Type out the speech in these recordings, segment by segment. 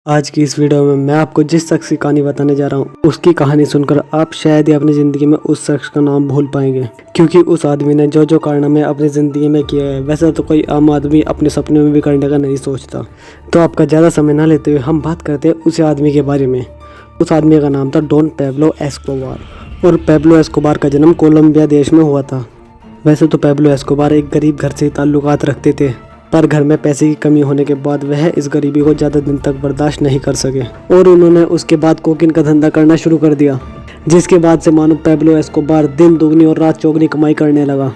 आज की इस वीडियो में मैं आपको जिस शख्स की कहानी बताने जा रहा हूँ उसकी कहानी सुनकर आप शायद ही अपनी ज़िंदगी में उस शख्स का नाम भूल पाएंगे, क्योंकि उस आदमी ने जो जो कारनामे अपनी ज़िंदगी में किए हैं वैसे तो कोई आम आदमी अपने सपने में भी करने का नहीं सोचता। तो आपका ज़्यादा समय ना लेते हुए हम बात करते हैं उस आदमी के बारे में। उस आदमी का नाम था डॉन पेब्लो एस्कोबार, और पेब्लो एस्कोबार का जन्म कोलंबिया देश में हुआ था। वैसे तो पेब्लो एस्कोबार एक गरीब घर से ताल्लुकात रखते थे, पर घर में पैसे की कमी होने के बाद वह इस गरीबी को ज़्यादा दिन तक बर्दाश्त नहीं कर सके और उन्होंने उसके बाद कोकीन का धंधा करना शुरू कर दिया, जिसके बाद से मानो पेब्लो एस्कोबार दिन दुगनी और रात चौगनी कमाई करने लगा।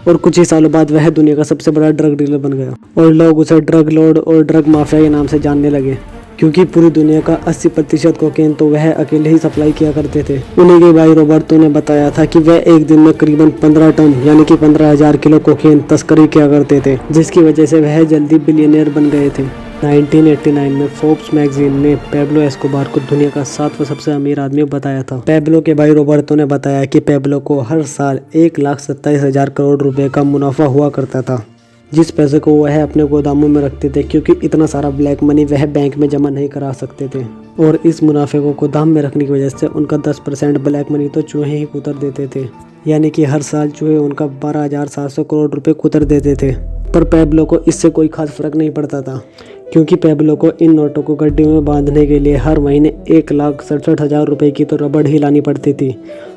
और कुछ ही सालों बाद वह दुनिया का सबसे बड़ा ड्रग डीलर बन गया और लोग उसे ड्रग लॉर्ड और ड्रग माफिया के नाम से जानने लगे, क्योंकि पूरी दुनिया का 80% कोकेन तो वह अकेले ही सप्लाई किया करते थे। उन्हीं के भाई रॉबर्टो ने बताया था कि वह एक दिन में करीबन 15 टन यानी कि 15,000 किलो कोकेन तस्करी किया करते थे, जिसकी वजह से वह जल्दी बिलियनियर बन गए थे। 1989 में फोर्ब्स मैगजीन ने पेब्लो एस्कोबार को दुनिया का 7वां सबसे अमीर आदमी बताया था। पेब्लो के भाई रॉबर्टो ने बताया कि पेब्लो को हर साल 1,27,000 करोड़ रुपए का मुनाफा हुआ करता था, जिस पैसे को वह अपने गोदामों में रखते थे, क्योंकि इतना सारा ब्लैक मनी वह बैंक में जमा नहीं करा सकते थे। और इस मुनाफे को गोदाम में रखने की वजह से उनका 10% ब्लैक मनी तो चूहे ही कुतर देते थे, यानी कि हर साल चूहे उनका 12,700 करोड़ रुपए कुतर देते थे। पर पेब्लो को इससे कोई खास फर्क नहीं पड़ता था, क्योंकि पेब्लो को इन नोटों को गड्ढियों में बांधने के लिए हर महीने 1,67,000 रुपए की तो रबड़ ही लानी पड़ती थी।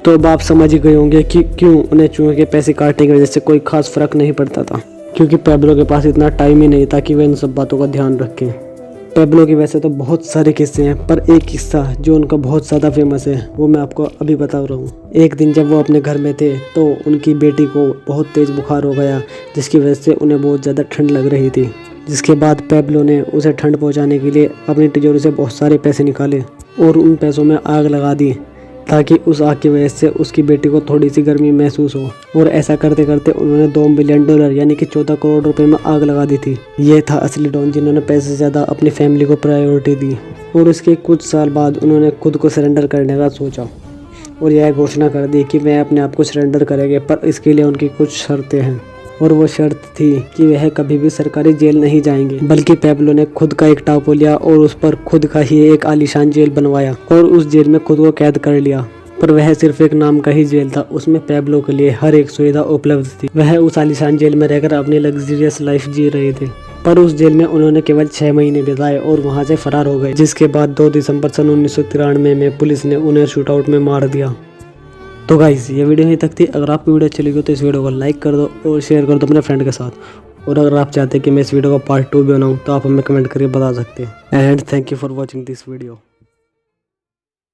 तो अब आप समझ ही गए होंगे कि क्यों उन्हें चूहे के पैसे काटने की वजह से कोई खास फर्क नहीं पड़ता था, क्योंकि पेब्लो के पास इतना टाइम ही नहीं था कि वह इन सब बातों का ध्यान रखें। पेब्लो की वैसे तो बहुत सारे किस्से हैं, पर एक किस्सा जो उनका बहुत ज़्यादा फेमस है वो मैं आपको अभी बता रहा हूँ। एक दिन जब वो अपने घर में थे तो उनकी बेटी को बहुत तेज़ बुखार हो गया, जिसकी वजह से उन्हें बहुत ज़्यादा ठंड लग रही थी। जिसके बाद पेब्लो ने उसे ठंड पहुँचाने के लिए अपनी तिजोरी से बहुत सारे पैसे निकाले और उन पैसों में आग लगा दी, ताकि उस आग की वजह से उसकी बेटी को थोड़ी सी गर्मी महसूस हो। और ऐसा करते करते उन्होंने $2 बिलियन यानी कि 14 करोड़ रुपए में आग लगा दी थी। ये था असली डॉन, जिन्होंने पैसे से ज़्यादा अपनी फैमिली को प्रायोरिटी दी। और उसके कुछ साल बाद उन्होंने खुद को सरेंडर करने का सोचा और यह घोषणा कर दी कि वह अपने आप को सरेंडर करेंगे, पर इसके लिए उनकी कुछ शर्तें हैं। और वो शर्त थी कि वह कभी भी सरकारी जेल नहीं जाएंगे, बल्कि पेब्लो ने खुद का एक टापू लिया और उस पर खुद का ही एक आलीशान जेल बनवाया और उस जेल में खुद को कैद कर लिया। पर वह सिर्फ एक नाम का ही जेल था, उसमें पेब्लो के लिए हर एक सुविधा उपलब्ध थी। वह उस आलीशान जेल में रहकर अपनी लग्जरियस लाइफ जी रहे थे। पर उस जेल में उन्होंने केवल 6 महीने बिताए और वहाँ से फरार हो गए, जिसके बाद 2 दिसंबर सन 1993 में पुलिस ने उन्हें शूटआउट में मार दिया। तो गाइस, ये वीडियो यहीं तक थी। अगर आपको वीडियो अच्छी लगी तो इस वीडियो को लाइक कर दो और शेयर कर दो अपने फ्रेंड के साथ। और अगर आप चाहते हैं कि मैं इस वीडियो का पार्ट 2 भी बनाऊँ तो आप हमें कमेंट करके बता सकते हैं। And thank you for watching this video.